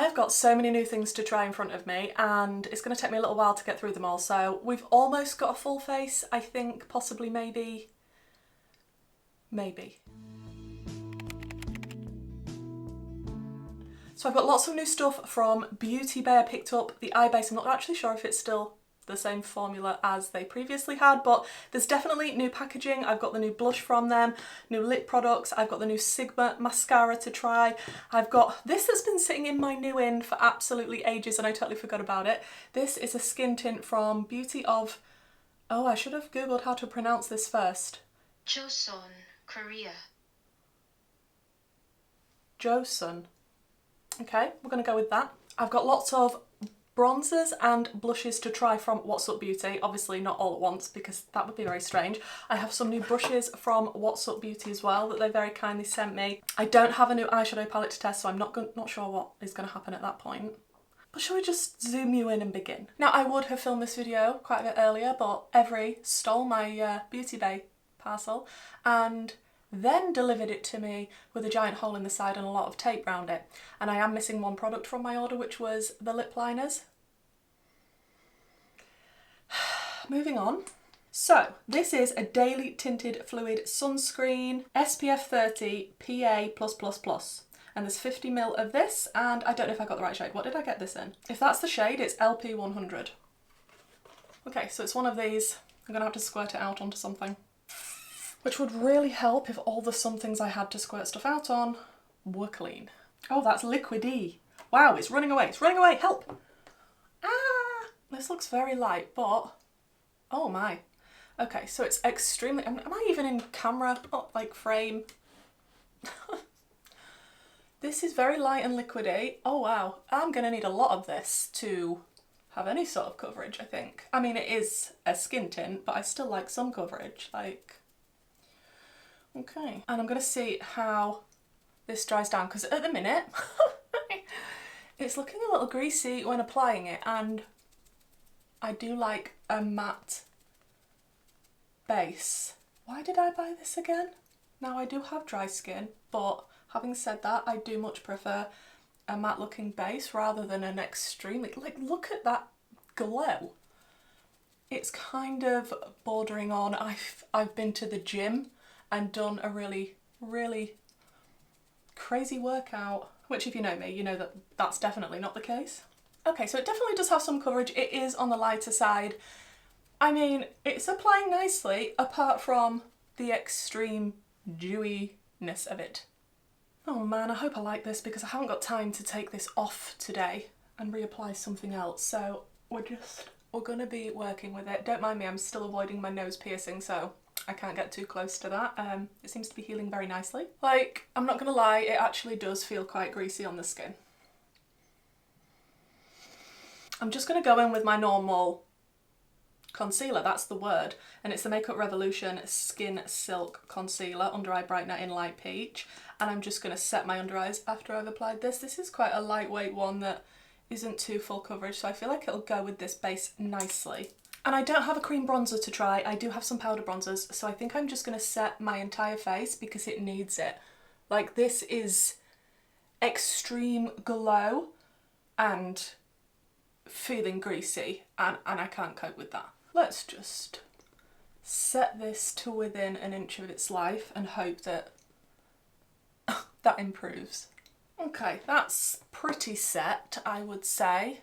I've got so many new things to try in front of me and it's going to take me a little while to get through them all. So we've almost got a full face, I think, possibly, maybe. So I've got lots of new stuff from Beauty Bay. I picked up the eye base. I'm not actually sure if it's still the same formula as they previously had, but there's definitely new packaging. I've got the new blush from them, new lip products. I've got the new Sigma mascara to try. I've got this that's been sitting in my new in for absolutely ages and I totally forgot about it. This is a skin tint from Beauty of... Oh, I should have googled how to pronounce this first. Joseon, Korea. Joseon. Okay, we're going to go with that. I've got lots of bronzers and blushes to try from What's Up Beauty. Obviously not all at once because that would be very strange. I have some new brushes from What's Up Beauty as well that they very kindly sent me. I don't have a new eyeshadow palette to test, so I'm not sure what is going to happen at that point. But shall we just zoom you in and begin? Now, I would have filmed this video quite a bit earlier, but Every stole my Beauty Bay parcel and then delivered it to me with a giant hole in the side and a lot of tape around it. And I am missing one product from my order, which was the lip liners. Moving on. So this is a daily tinted fluid sunscreen, SPF 30 PA+++. And there's 50ml of this, and I don't know if I got the right shade. What did I get this in? If that's the shade, it's LP100. Okay, so it's one of these. I'm gonna have to squirt it out onto something. Which would really help if all the somethings I had to squirt stuff out on were clean. Oh, that's liquidy. Wow, it's running away. It's running away. Help. Ah, this looks very light, but oh my. Okay, so it's extremely, am I even in camera, like frame? This is very light and liquidy. Oh wow, I'm gonna need a lot of this to have any sort of coverage, I think. I mean, it is a skin tint, but I still like some coverage, like. Okay, and I'm going to see how this dries down because at the minute it's looking a little greasy when applying it, and I do like a matte base. Why did I buy this again? Now I do have dry skin, but having said that, I do much prefer a matte looking base rather than an extremely, like, look at that glow. It's kind of bordering on, I've been to the gym and done a really, really crazy workout, which if you know me, you know that that's definitely not the case. Okay, so it definitely does have some coverage. It is on the lighter side. I mean, it's applying nicely apart from the extreme dewiness of it. Oh man, I hope I like this because I haven't got time to take this off today and reapply something else. So we're gonna be working with it. Don't mind me, I'm still avoiding my nose piercing, so I can't get too close to that. It seems to be healing very nicely. Like, I'm not gonna lie, it actually does feel quite greasy on the skin. I'm just gonna go in with my normal concealer, that's the word, and it's the Makeup Revolution Skin Silk Concealer Under Eye Brightener in Light Peach, and I'm just gonna set my under eyes after I've applied this. This is quite a lightweight one that isn't too full coverage, so I feel like it'll go with this base nicely. And I don't have a cream bronzer to try. I do have some powder bronzers, so I think I'm just going to set my entire face because it needs it. Like, this is extreme glow and feeling greasy, and I can't cope with that. Let's just set this to within an inch of its life and hope that that improves. Okay, that's pretty set, I would say.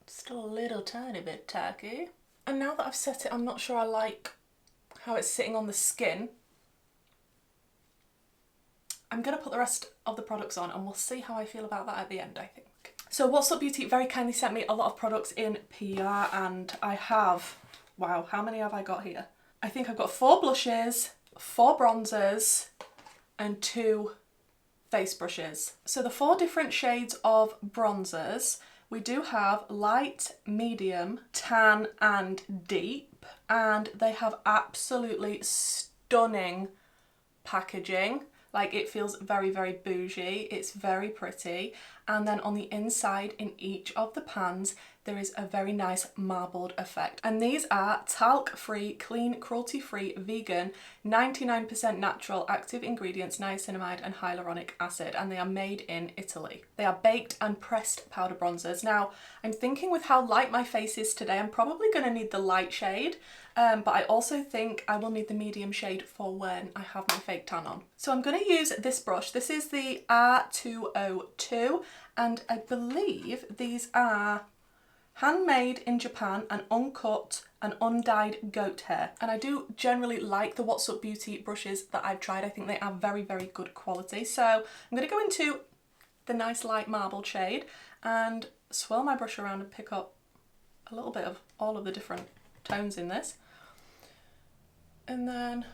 Still a little tiny bit tacky. And now that I've set it, I'm not sure I like how it's sitting on the skin. I'm going to put the rest of the products on and we'll see how I feel about that at the end, I think. So What's Up Beauty very kindly sent me a lot of products in PR, and I have, wow, how many have I got here? I think I've got 4 blushes, 4 bronzers and 2 face brushes. So the 4 different shades of bronzers, we do have light, medium, tan and deep, and they have absolutely stunning packaging. Like, it feels very, very bougie, it's very pretty, and then on the inside in each of the pans there is a very nice marbled effect. And these are talc-free, clean, cruelty-free, vegan, 99% natural, active ingredients, niacinamide and hyaluronic acid, and they are made in Italy. They are baked and pressed powder bronzers. Now, I'm thinking with how light my face is today, I'm probably going to need the light shade, but I also think I will need the medium shade for when I have my fake tan on. So I'm going to use this brush. This is the R202, and I believe these are handmade in Japan and uncut and undyed goat hair. And I do generally like the What's Up Beauty brushes that I've tried. I think they are very, very good quality. So I'm going to go into the nice light marbled shade and swirl my brush around and pick up a little bit of all of the different tones in this. And then,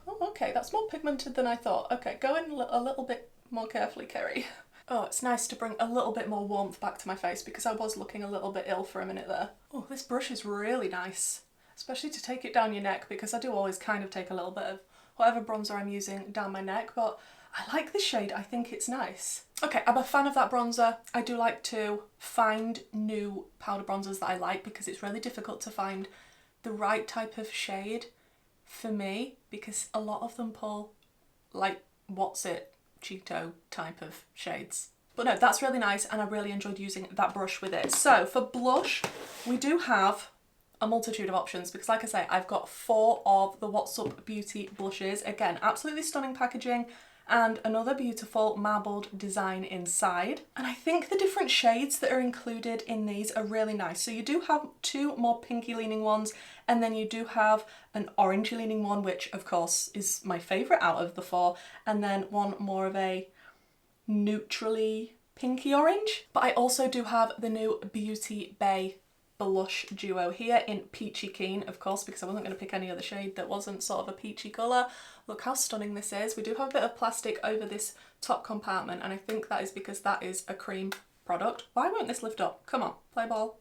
oh, okay, that's more pigmented than I thought. Okay, go in a little bit more carefully, Kerry. Oh, it's nice to bring a little bit more warmth back to my face because I was looking a little bit ill for a minute there. Oh, this brush is really nice, especially to take it down your neck, because I do always kind of take a little bit of whatever bronzer I'm using down my neck, but I like this shade. I think it's nice. Okay, I'm a fan of that bronzer. I do like to find new powder bronzers that I like because it's really difficult to find the right type of shade for me, because a lot of them pull like what's it Cheeto type of shades. But no, that's really nice and I really enjoyed using that brush with it. So for blush, we do have a multitude of options because, like I say, I've got 4 of the What's Up Beauty blushes. Again, absolutely stunning packaging and another beautiful marbled design inside. And I think the different shades that are included in these are really nice. So you do have 2 more pinky leaning ones, and then you do have an orangey leaning one, which of course is my favourite out of the 4, and then one more of a neutrally pinky orange. But I also do have the new Beauty Bay blush duo here in Peachy Keen, of course, because I wasn't going to pick any other shade that wasn't sort of a peachy colour. Look how stunning this is. We do have a bit of plastic over this top compartment, and I think that is because that is a cream product. Why won't this lift up? Come on, play ball.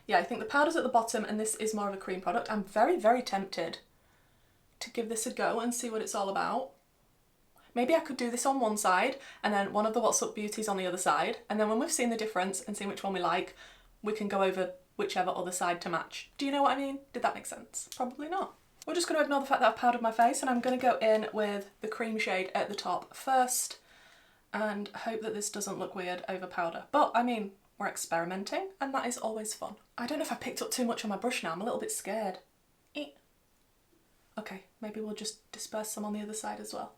Yeah, I think the powder's at the bottom and this is more of a cream product. I'm very, very tempted to give this a go and see what it's all about. Maybe I could do this on one side and then one of the What's Up Beauties on the other side, and then when we've seen the difference and seen which one we like, we can go over whichever other side to match. Do you know what I mean? Did that make sense? Probably not. We're just going to ignore the fact that I've powdered my face, and I'm going to go in with the cream shade at the top first and hope that this doesn't look weird over powder. But I mean, we're experimenting and that is always fun. I don't know if I picked up too much on my brush now. I'm a little bit scared. Okay, maybe we'll just disperse some on the other side as well.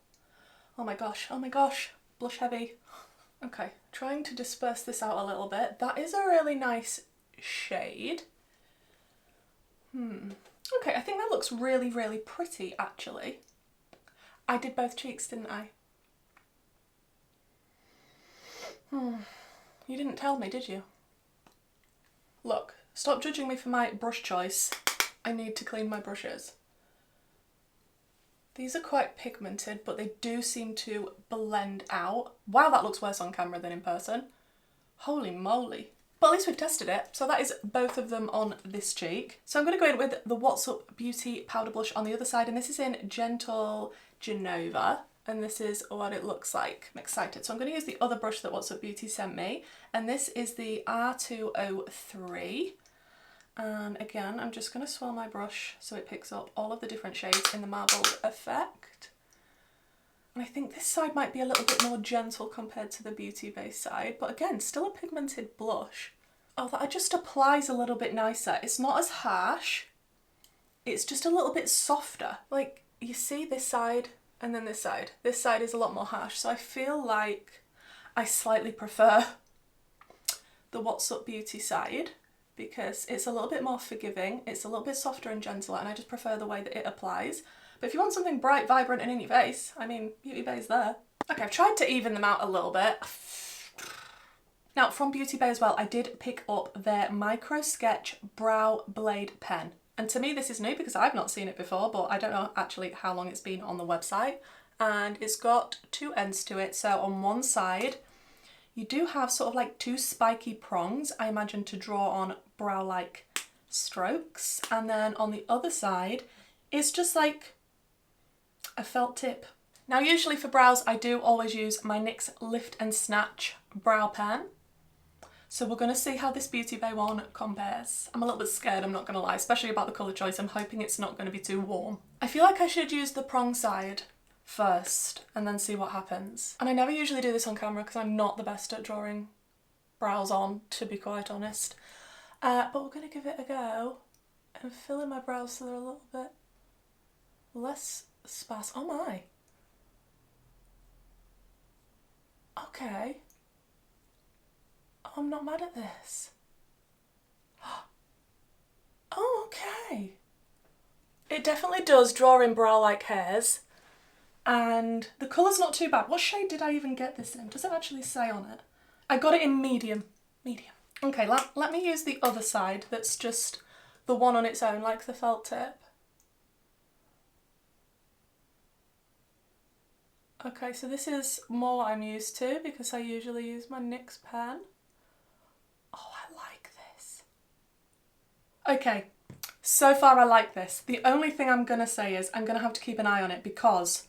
Oh my gosh, blush heavy. Okay, trying to disperse this out a little bit. That is a really nice shade. Okay, I think that looks really, really pretty actually. I did both cheeks, didn't I? You didn't tell me, did you? Look, stop judging me for my brush choice. I need to clean my brushes. These are quite pigmented, but they do seem to blend out. Wow, that looks worse on camera than in person. Holy moly. But at least we've tested it. So that is both of them on this cheek. So I'm going to go in with the What's Up Beauty powder blush on the other side, and this is in Gentle Genova, and this is what it looks like. I'm excited. So I'm going to use the other brush that What's Up Beauty sent me, and this is the R203. And again, I'm just going to swirl my brush so it picks up all of the different shades in the marbled effect. And I think this side might be a little bit more gentle compared to the Beauty Bay side, but again, still a pigmented blush. Oh, that just applies a little bit nicer. It's not as harsh. It's just a little bit softer. Like, you see this side and then this side. This side is a lot more harsh, so I feel like I slightly prefer the What's Up Beauty side, because it's a little bit more forgiving, it's a little bit softer and gentler, and I just prefer the way that it applies. But if you want something bright, vibrant and in your face, I mean, Beauty Bay's there. Okay, I've tried to even them out a little bit. Now, from Beauty Bay as well, I did pick up their Micro Sketch Brow Blade Pen. And to me, this is new because I've not seen it before, but I don't know actually how long it's been on the website. And it's got 2 ends to it. So on one side, you do have sort of like 2 spiky prongs, I imagine, to draw on brow-like strokes. And then on the other side, it's just like a felt tip. Now usually for brows I do always use my NYX Lift and Snatch brow pen. So we're going to see how this Beauty Bay one compares. I'm a little bit scared, I'm not going to lie, especially about the colour choice. I'm hoping it's not going to be too warm. I feel like I should use the prong side first and then see what happens. And I never usually do this on camera because I'm not the best at drawing brows on, to be quite honest. But we're going to give it a go and fill in my brows so they're a little bit less sparse. Oh my. Okay. Oh, I'm not mad at this. Oh, okay. It definitely does draw in brow-like hairs. And the colour's not too bad. What shade did I even get this in? Does it actually say on it? I got it in medium. Medium. Okay, let me use the other side that's just the one on its own, like the felt tip. Okay, so this is more what I'm used to because I usually use my NYX pen. Oh, I like this. Okay, so far I like this. The only thing I'm going to say is I'm going to have to keep an eye on it because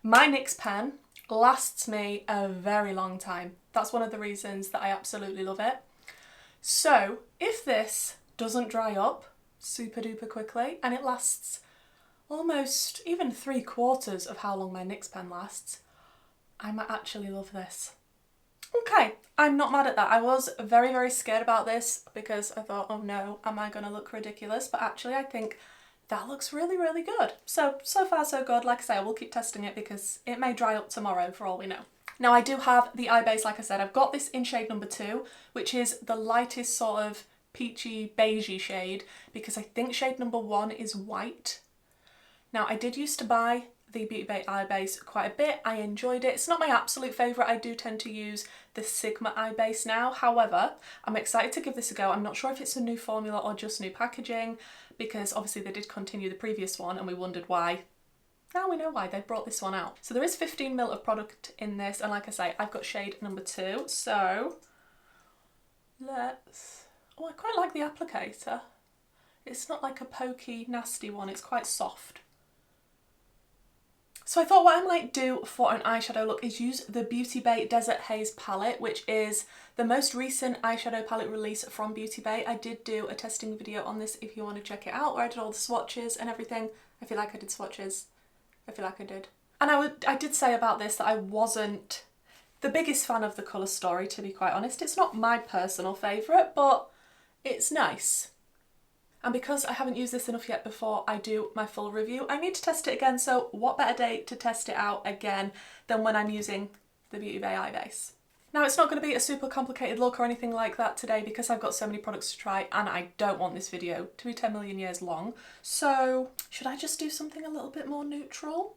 my NYX pen lasts me a very long time. That's one of the reasons that I absolutely love it. So if this doesn't dry up super duper quickly and it lasts almost even 3/4 of how long my NYX pen lasts, I might actually love this. Okay, I'm not mad at that. I was very, very scared about this because I thought, oh no, am I going to look ridiculous? But actually I think that looks really, really good. So far so good. Like I say, I will keep testing it because it may dry up tomorrow for all we know. Now I do have the eye base, like I said. I've got this in shade number 2, which is the lightest sort of peachy beigey shade because I think shade number 1 is white. Now I did used to buy the Beauty Bay eye base quite a bit. I enjoyed it. It's not my absolute favourite. I do tend to use the Sigma eye base now. However, I'm excited to give this a go. I'm not sure if it's a new formula or just new packaging because obviously they did continue the previous one and we wondered why. Now we know why they brought this one out. So there is 15 ml of product in this and like I say, I've got shade number 2. So let's... Oh, I quite like the applicator. It's not like a pokey, nasty one. It's quite soft. So I thought what I might do for an eyeshadow look is use the Beauty Bay Desert Haze palette, which is the most recent eyeshadow palette release from Beauty Bay. I did do a testing video on this if you want to check it out, where I did all the swatches and everything. I feel like I did swatches. I feel like I did. And I did say about this that I wasn't the biggest fan of the colour story, to be quite honest. It's not my personal favourite, but it's nice. And because I haven't used this enough yet before I do my full review, I need to test it again, so what better day to test it out again than when I'm using the Beauty Bay eye base. Now it's not going to be a super complicated look or anything like that today because I've got so many products to try and I don't want this video to be 10 million years long. So should I just do something a little bit more neutral?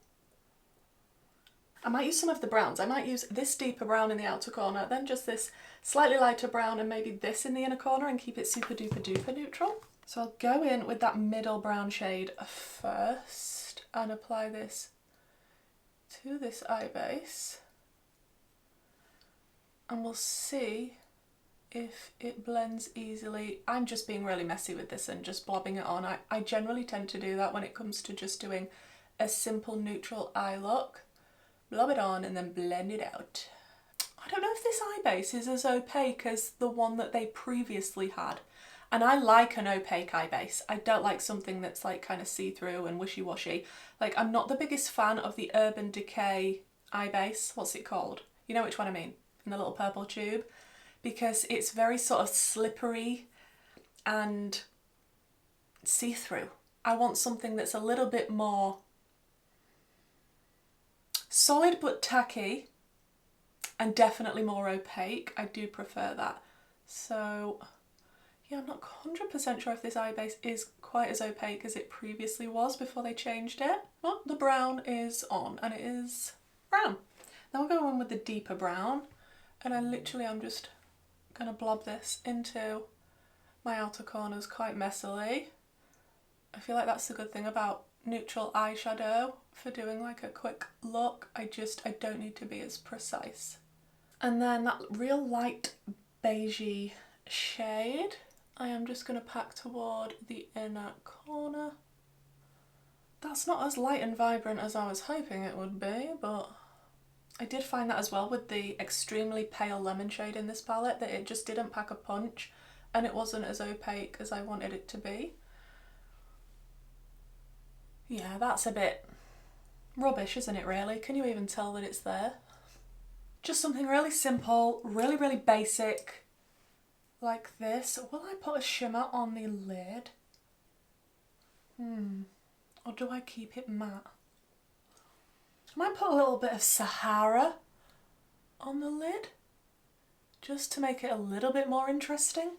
I might use some of the browns. I might use this deeper brown in the outer corner, then just this slightly lighter brown and maybe this in the inner corner and keep it super duper duper neutral. So I'll go in with that middle brown shade first and apply this to this eye base. And we'll see if it blends easily. I'm just being really messy with this and just blobbing it on. I generally tend to do that when it comes to just doing a simple neutral eye look. Blob it on and then blend it out. I don't know if this eye base is as opaque as the one that they previously had. And I like an opaque eye base. I don't like something that's like kind of see-through and wishy-washy. Like I'm not the biggest fan of the Urban Decay eye base. What's it called? You know which one I mean, in the little purple tube. Because it's very sort of slippery and see-through. I want something that's a little bit more solid but tacky and definitely more opaque. I do prefer that. So yeah, I'm not 100% sure if this eye base is quite as opaque as it previously was before they changed it. Well, the brown is on and it is brown. Now we'll go in with the deeper brown and I'm just going to blob this into my outer corners quite messily. I feel like that's the good thing about neutral eyeshadow for doing like a quick look. I don't need to be as precise. And then that real light beigey shade I am just going to pack toward the inner corner. That's not as light and vibrant as I was hoping it would be, but I did find that as well with the extremely pale lemon shade in this palette, that it just didn't pack a punch and it wasn't as opaque as I wanted it to be. Yeah, that's a bit rubbish, isn't it really? Can you even tell that it's there? Just something really simple, really, really basic, like this. Will I put a shimmer on the lid? Or do I keep it matte? I might put a little bit of Sahara on the lid, just to make it a little bit more interesting.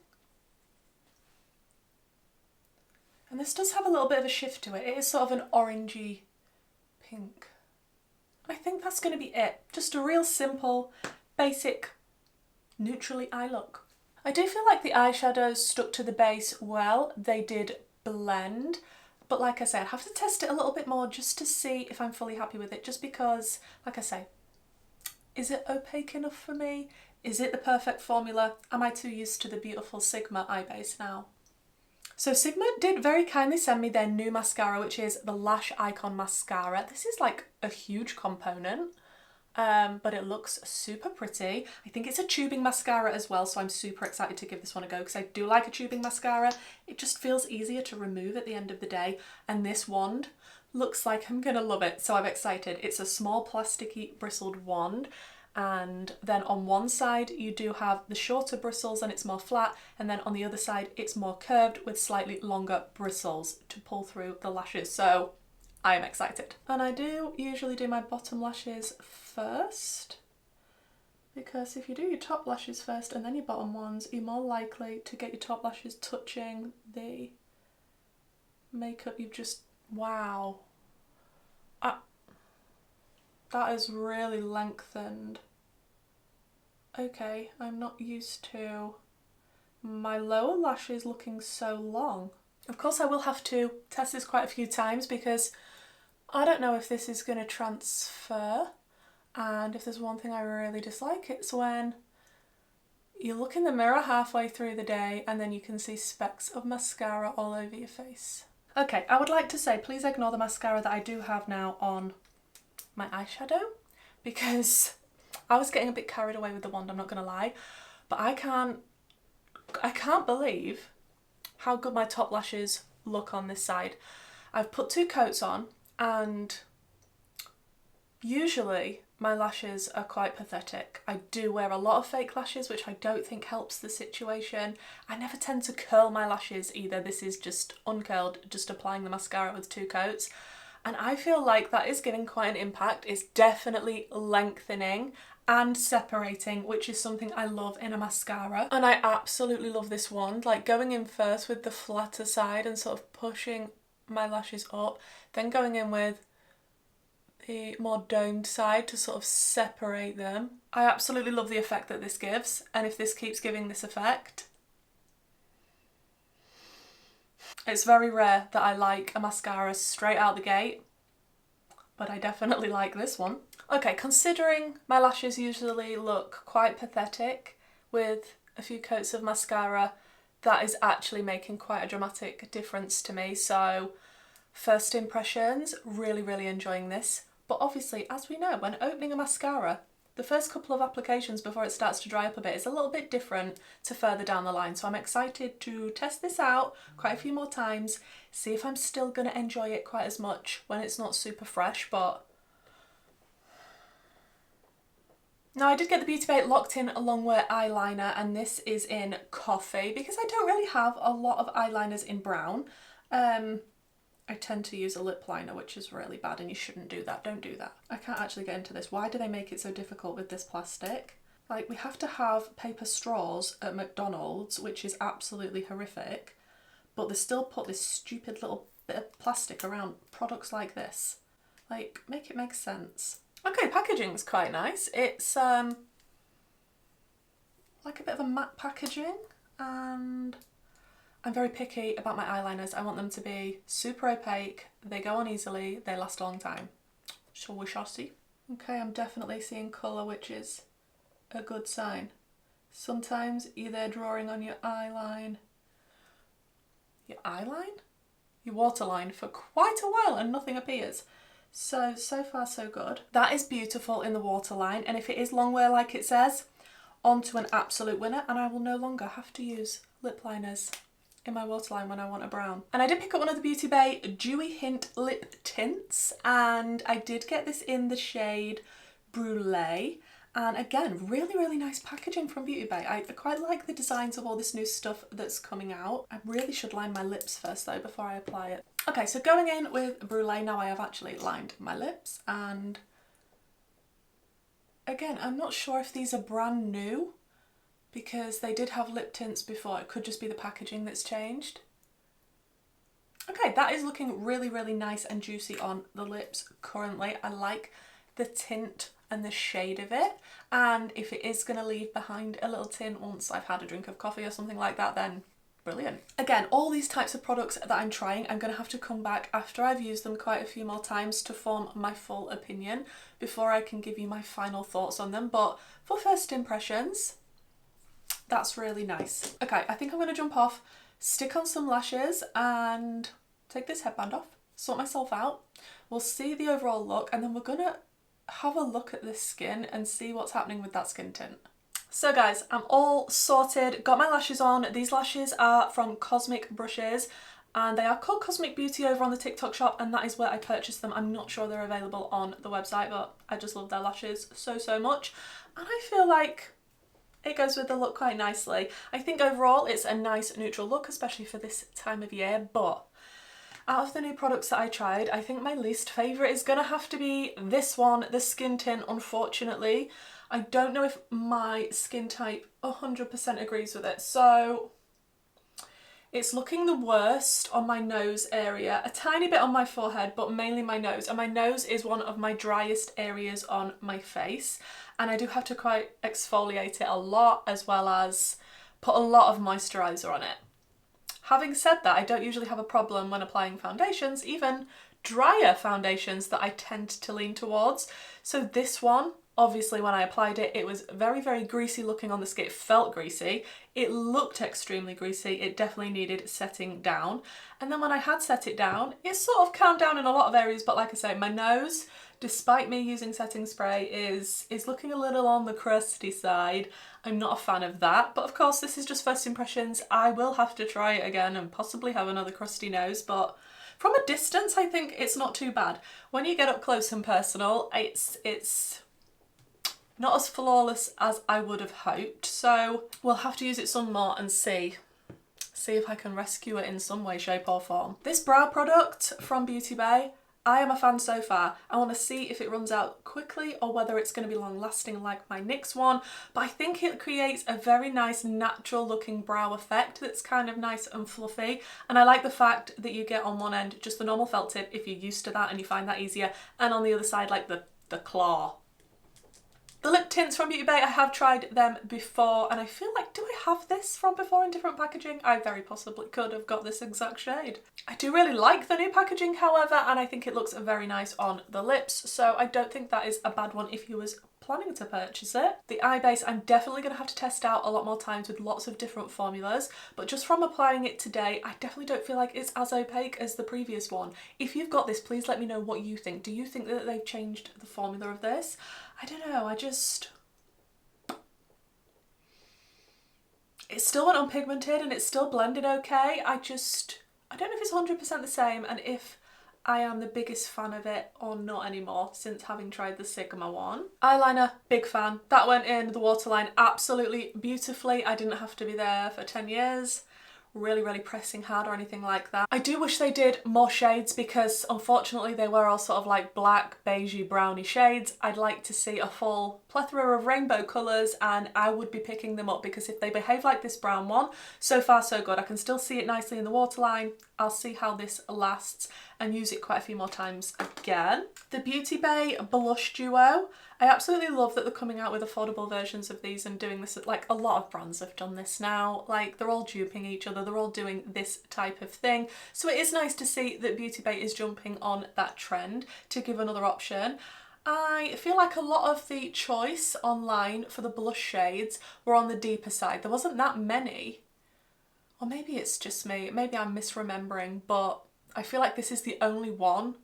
And this does have a little bit of a shift to it. It is sort of an orangey pink. I think that's going to be it. Just a real simple, basic, neutrally eye look. I do feel like the eyeshadows stuck to the base well. They did blend. But like I said, I'd have to test it a little bit more just to see if I'm fully happy with it. Just because, like I say, is it opaque enough for me? Is it the perfect formula? Am I too used to the beautiful Sigma eye base now? So Sigma did very kindly send me their new mascara, which is the Lash Icon Mascara. This is like a huge component, but it looks super pretty. I think it's a tubing mascara as well, so I'm super excited to give this one a go because I do like a tubing mascara. It just feels easier to remove at the end of the day, and this wand looks like I'm gonna love it, so I'm excited. It's a small plasticky bristled wand, and then on one side you do have the shorter bristles and it's more flat, and then on the other side it's more curved with slightly longer bristles to pull through the lashes. So I am excited. And I do usually do my bottom lashes first, because if you do your top lashes first and then your bottom ones, you're more likely to get your top lashes touching the makeup you've just, wow. That is really lengthened. Okay, I'm not used to my lower lashes looking so long. Of course I will have to test this quite a few times because I don't know if this is going to transfer, and if there's one thing I really dislike, it's when you look in the mirror halfway through the day and then you can see specks of mascara all over your face. Okay, I would like to say please ignore the mascara that I do have now on my eyeshadow, because I was getting a bit carried away with the wand, I'm not going to lie, but I can't believe how good my top lashes look on this side. I've put 2 coats on, and usually my lashes are quite pathetic. I do wear a lot of fake lashes, which I don't think helps the situation. I never tend to curl my lashes either. This is just uncurled, just applying the mascara with 2 coats. And I feel like that is giving quite an impact. It's definitely lengthening and separating, which is something I love in a mascara. And I absolutely love this wand, like going in first with the flatter side and sort of pushing my lashes up, then going in with the more domed side to sort of separate them. I absolutely love the effect that this gives, and if this keeps giving this effect, it's very rare that I like a mascara straight out the gate, but I definitely like this one. Okay, considering my lashes usually look quite pathetic with a few coats of mascara, that is actually making quite a dramatic difference to me. So first impressions, really, really enjoying this. But obviously, as we know, when opening a mascara, the first couple of applications before it starts to dry up a bit is a little bit different to further down the line. So I'm excited to test this out quite a few more times, see if I'm still going to enjoy it quite as much when it's not super fresh. But now I did get the Beauty Bay locked in a long-wear eyeliner, and this is in Coffee because I don't really have a lot of eyeliners in brown. I tend to use a lip liner, which is really bad, and you shouldn't do that. Don't do that. I can't actually get into this. Why do they make it so difficult with this plastic? Like, we have to have paper straws at McDonald's, which is absolutely horrific, but they still put this stupid little bit of plastic around products like this. Like, make it make sense. Okay, packaging's quite nice. It's like a bit of a matte packaging, and I'm very picky about my eyeliners. I want them to be super opaque, they go on easily, they last a long time. So we shall see. Okay, I'm definitely seeing colour, which is a good sign. Sometimes you're there drawing on your eyeline. Your eyeline? your waterline for quite a while and nothing appears. So far so good. That is beautiful in the waterline, and if it is long wear like it says, on to an absolute winner, and I will no longer have to use lip liners in my waterline when I want a brown. And I did pick up one of the Beauty Bay Dewy Hint lip tints, and I did get this in the shade Brulee. And again, really nice packaging from Beauty Bay. I quite like the designs of all this new stuff that's coming out. I really should line my lips first though before I apply it. Okay, so going in with Brulee, now I have actually lined my lips, and again, I'm not sure if these are brand new because they did have lip tints before. It could just be the packaging that's changed. Okay, that is looking really nice and juicy on the lips currently. I like the tint and the shade of it, and if it is going to leave behind a little tint once I've had a drink of coffee or something like that, then brilliant. Again, all these types of products that I'm trying, I'm going to have to come back after I've used them quite a few more times to form my full opinion before I can give you my final thoughts on them, but for first impressions, that's really nice. Okay, I think I'm going to jump off, stick on some lashes and take this headband off, sort myself out. We'll see the overall look, and then we're going to have a look at this skin and see what's happening with that skin tint. So guys, I'm all sorted, got my lashes on. These lashes are from Cosmic Brushes, and they are called Cosmic Beauty over on the TikTok shop, and that is where I purchased them. I'm not sure they're available on the website, but I just love their lashes so much, and I feel like it goes with the look quite nicely. I think overall it's a nice neutral look, especially for this time of year, but out of the new products that I tried, I think my least favourite is going to have to be this one, the skin tint, unfortunately. I don't know if my skin type 100% agrees with it, so it's looking the worst on my nose area, a tiny bit on my forehead, but mainly my nose, and my nose is one of my driest areas on my face, and I do have to quite exfoliate it a lot, as well as put a lot of moisturiser on it. Having said that, I don't usually have a problem when applying foundations, even drier foundations that I tend to lean towards. So this one, obviously when I applied it, it was very greasy looking on the skin. It felt greasy. It looked extremely greasy. It definitely needed setting down. And then when I had set it down, it sort of calmed down in a lot of areas, but like I say, my nose, despite me using setting spray, is looking a little on the crusty side. I'm not a fan of that, but of course this is just first impressions. I will have to try it again and possibly have another crusty nose, but from a distance I think it's not too bad. When you get up close and personal, it's not as flawless as I would have hoped, so we'll have to use it some more and see if I can rescue it in some way, shape or form. This brow product from Beauty Bay, I am a fan so far. I want to see if it runs out quickly or whether it's going to be long lasting like my NYX one, but I think it creates a very nice natural looking brow effect that's kind of nice and fluffy, and I like the fact that you get on one end just the normal felt tip if you're used to that and you find that easier, and on the other side like the claw. The lip tints from Beauty Bay, I have tried them before, and I feel like, do I have this from before in different packaging? I very possibly could have got this exact shade. I do really like the new packaging, however, and I think it looks very nice on the lips, so I don't think that is a bad one if you was planning to purchase it. The eye base, I'm definitely going to have to test out a lot more times with lots of different formulas, but just from applying it today, I definitely don't feel like it's as opaque as the previous one. If you've got this, please let me know what you think. Do you think that they've changed the formula of this? I don't know, it still went unpigmented and it's still blended okay. I don't know if it's 100% the same and if I am the biggest fan of it or not anymore since having tried the Sigma one. Eyeliner, big fan. That went in the waterline absolutely beautifully. I didn't have to be there for 10 years. Really pressing hard or anything like that. I do wish they did more shades because unfortunately they were all sort of like black, beigey, browny shades. I'd like to see a full plethora of rainbow colours and I would be picking them up because if they behave like this brown one, so far so good. I can still see it nicely in the waterline. I'll see how this lasts and use it quite a few more times again. The Beauty Bay Blush Duo. I absolutely love that they're coming out with affordable versions of these and doing this, like a lot of brands have done this now, like they're all duping each other, they're all doing this type of thing. So it is nice to see that Beauty Bay is jumping on that trend to give another option. I feel like a lot of the choice online for the blush shades were on the deeper side. There wasn't that many, or maybe it's just me, maybe I'm misremembering, but I feel like this is the only one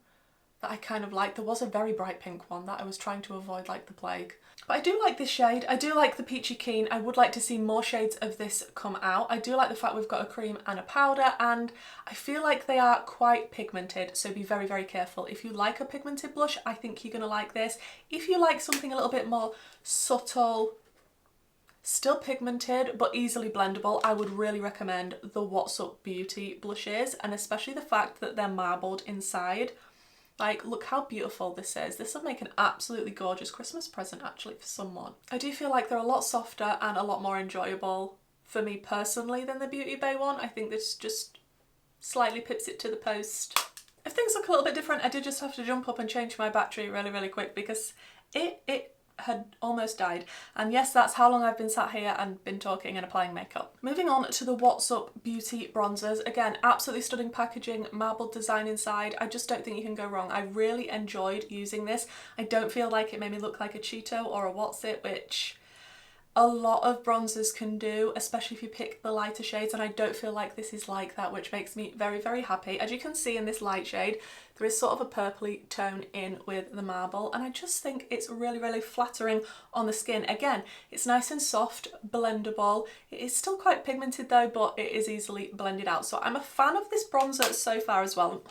that I kind of like. There was a very bright pink one that I was trying to avoid like the plague. But I do like this shade. I do like the Peachy Keen. I would like to see more shades of this come out. I do like the fact we've got a cream and a powder, and I feel like they are quite pigmented, so be very, very careful. If you like a pigmented blush, I think you're going to like this. If you like something a little bit more subtle, still pigmented but easily blendable, I would really recommend the What's Up Beauty blushes, and especially the fact that they're marbled inside. Like, look how beautiful this is. This will make an absolutely gorgeous Christmas present actually for someone. I do feel like they're a lot softer and a lot more enjoyable for me personally than the Beauty Bay one. I think this just slightly pips it to the post. If things look a little bit different, I did just have to jump up and change my battery really, really quick because it had almost died. And yes, that's how long I've been sat here and been talking and applying makeup. Moving on to the What's Up Beauty bronzers. Again, absolutely stunning packaging, marbled design inside. I just don't think you can go wrong. I really enjoyed using this. I don't feel like it made me look like a Cheeto or a What's It, which a lot of bronzers can do, especially if you pick the lighter shades, and I don't feel like this is like that, which makes me very, very happy. As you can see in this light shade, there is sort of a purpley tone in with the marble, and I just think it's really, really flattering on the skin. Again, it's nice and soft, blendable. It is still quite pigmented though, but it is easily blended out. So I'm a fan of this bronzer so far as well.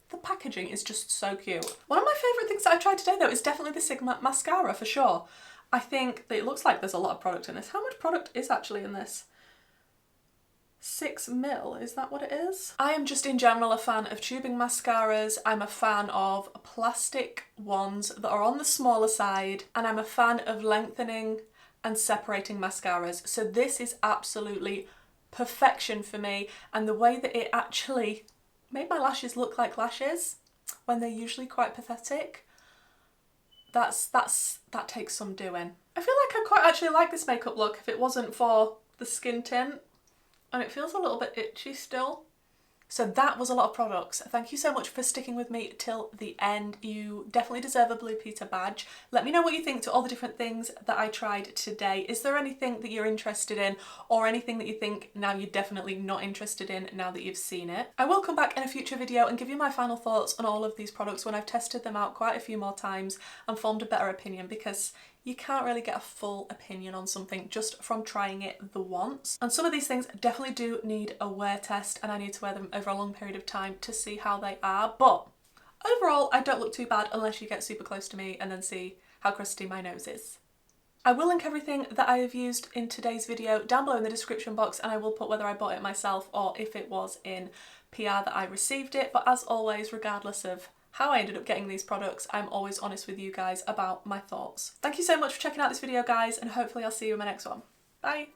The packaging is just so cute. One of my favourite things that I tried today though is definitely the Sigma mascara for sure. I think that it looks like there's a lot of product in this. How much product is actually in this? 6 ml, is that what it is? I am just in general a fan of tubing mascaras. I'm a fan of plastic ones that are on the smaller side, and I'm a fan of lengthening and separating mascaras. So this is absolutely perfection for me, and the way that it actually made my lashes look like lashes when they're usually quite pathetic, that takes some doing. I feel like I quite actually like this makeup look if it wasn't for the skin tint, and it feels a little bit itchy still. So that was a lot of products. Thank you so much for sticking with me till the end. You definitely deserve a Blue Peter badge. Let me know what you think to all the different things that I tried today. Is there anything that you're interested in, or anything that you think now you're definitely not interested in now that you've seen it? I will come back in a future video and give you my final thoughts on all of these products when I've tested them out quite a few more times and formed a better opinion, because you can't really get a full opinion on something just from trying it the once. And some of these things definitely do need a wear test, and I need to wear them over a long period of time to see how they are. But overall, I don't look too bad unless you get super close to me and then see how crusty my nose is. I will link everything that I have used in today's video down below in the description box, and I will put whether I bought it myself or if it was in PR that I received it. But as always, regardless of how I ended up getting these products, I'm always honest with you guys about my thoughts. Thank you so much for checking out this video, guys, and hopefully I'll see you in my next one. Bye!